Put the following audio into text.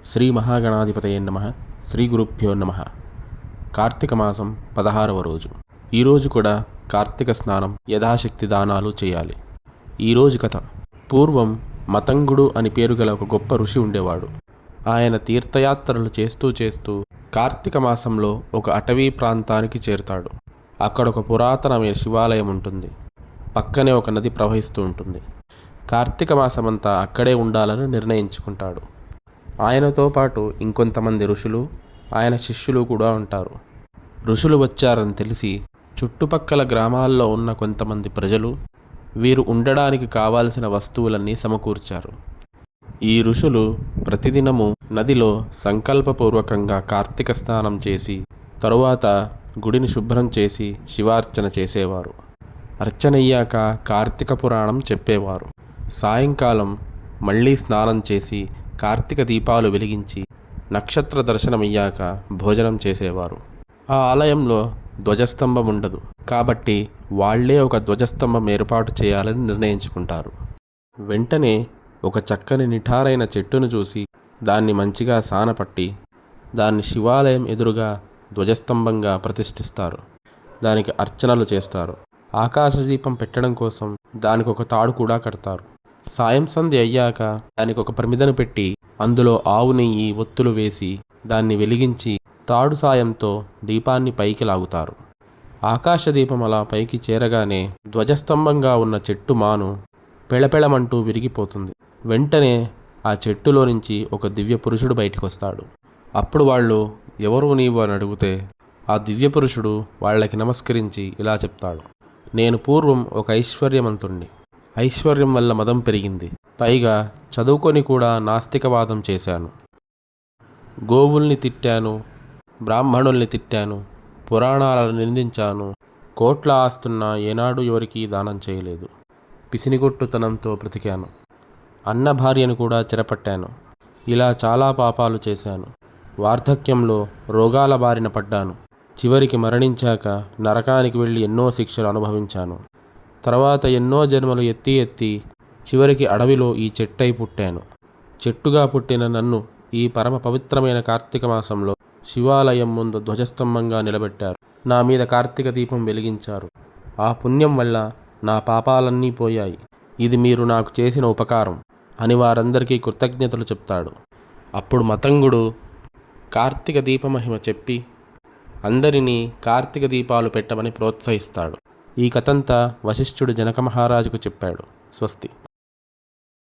శ్రీ మహాగణాధిపతయే నమః. శ్రీ గురుభ్యో నమః. కార్తీక మాసం 16వ రోజు. ఈరోజు కూడా కార్తీక స్నానం, యథాశక్తి దానాలు చేయాలి. ఈరోజు కథ. పూర్వం మతంగుడు అని పేరు గల ఒక గొప్ప ఋషి ఉండేవాడు. ఆయన తీర్థయాత్రలు చేస్తూ కార్తీక మాసంలో ఒక అటవీ ప్రాంతానికి చేరుతాడు. అక్కడ ఒక పురాతనమైన శివాలయం ఉంటుంది. పక్కనే ఒక నది ప్రవహిస్తూ ఉంటుంది. కార్తీక మాసమంతా అక్కడే ఉండాలని నిర్ణయించుకుంటాడు. ఆయనతో పాటు ఇంకొంతమంది ఋషులు, ఆయన శిష్యులు కూడా ఉంటారు. ఋషులు వచ్చారని తెలిసి చుట్టుపక్కల గ్రామాల్లో ఉన్న కొంతమంది ప్రజలు వీరు ఉండడానికి కావాల్సిన వస్తువులన్నీ సమకూర్చారు. ఈ ఋషులు ప్రతిదినము నదిలో సంకల్పపూర్వకంగా కార్తీక స్నానం చేసి తరువాత గుడిని శుభ్రం చేసి శివార్చన చేసేవారు. అర్చనయ్యాక కార్తీక పురాణం చెప్పేవారు. సాయంకాలం మళ్ళీ స్నానం చేసి కార్తీక దీపాలు వెలిగించి నక్షత్ర దర్శనమయ్యాక భోజనం చేసేవారు. ఆ ఆలయంలో ధ్వజస్తంభం ఉండదు కాబట్టి వాళ్లే ఒక ధ్వజస్తంభం ఏర్పాటు చేయాలని నిర్ణయించుకుంటారు. వెంటనే ఒక చక్కని నిఠారైన చెట్టును చూసి దాన్ని మంచిగా సానపట్టి దాన్ని శివాలయం ఎదురుగా ధ్వజస్తంభంగా ప్రతిష్ఠిస్తారు. దానికి అర్చనలు చేస్తారు. ఆకాశదీపం పెట్టడం కోసం దానికి ఒక తాడు కూడా కడతారు. సాయం సంధ్య అయ్యాక దానికి ఒక ప్రమిదను పెట్టి అందులో ఆవు నెయ్యి ఒత్తులు వేసి దాన్ని వెలిగించి తాడు సాయంతో దీపాన్ని పైకి లాగుతారు. ఆకాశదీపం అలా పైకి చేరగానే ధ్వజస్తంభంగా ఉన్న చెట్టు మాను పెళపెళమంటూ విరిగిపోతుంది. వెంటనే ఆ చెట్టులో నుంచి ఒక దివ్య పురుషుడు బయటికి వస్తాడు. అప్పుడు వాళ్ళు ఎవరు నీవు అని అడిగితే ఆ దివ్య పురుషుడు వాళ్ళకి నమస్కరించి ఇలా చెప్తాడు: నేను పూర్వం ఒక ఐశ్వర్యవంతుణ్ణి. ఐశ్వర్యం వల్ల మదం పెరిగింది. పైగా చదువుకొని కూడా నాస్తికవాదం చేశాను. గోవుల్ని తిట్టాను, బ్రాహ్మణుల్ని తిట్టాను, పురాణాలను నిందించాను. కోట్ల ఆస్తున్నా ఏనాడు ఎవరికీ దానం చేయలేదు. పిసినిగొట్టుతనంతో బ్రతికాను. అన్న భార్యను కూడా చెరపట్టాను. ఇలా చాలా పాపాలు చేశాను. వార్ధక్యంలో రోగాల బారిన పడ్డాను. చివరికి మరణించాక నరకానికి వెళ్ళి ఎన్నో శిక్షలు అనుభవించాను. తర్వాత ఎన్నో జన్మలు ఎత్తి చివరికి అడవిలో ఈ చెట్టై పుట్టాను. చెట్టుగా పుట్టిన నన్ను ఈ పరమ పవిత్రమైన కార్తీక మాసంలో శివాలయం ముందు ధ్వజస్తంభంగా నిలబెట్టారు. నా మీద కార్తీక దీపం వెలిగించారు. ఆ పుణ్యం వల్ల నా పాపాలన్నీ పోయాయి. ఇది మీరు నాకు చేసిన ఉపకారం అని వారందరికీ కృతజ్ఞతలు చెప్తాడు. అప్పుడు మతంగుడు కార్తీక దీపమహిమ చెప్పి అందరినీ కార్తీక దీపాలు పెట్టమని ప్రోత్సహిస్తాడు. ఈ కథంతా వశిష్ఠుడు జనక మహారాజుకు చెప్పాడు. స్వస్తి.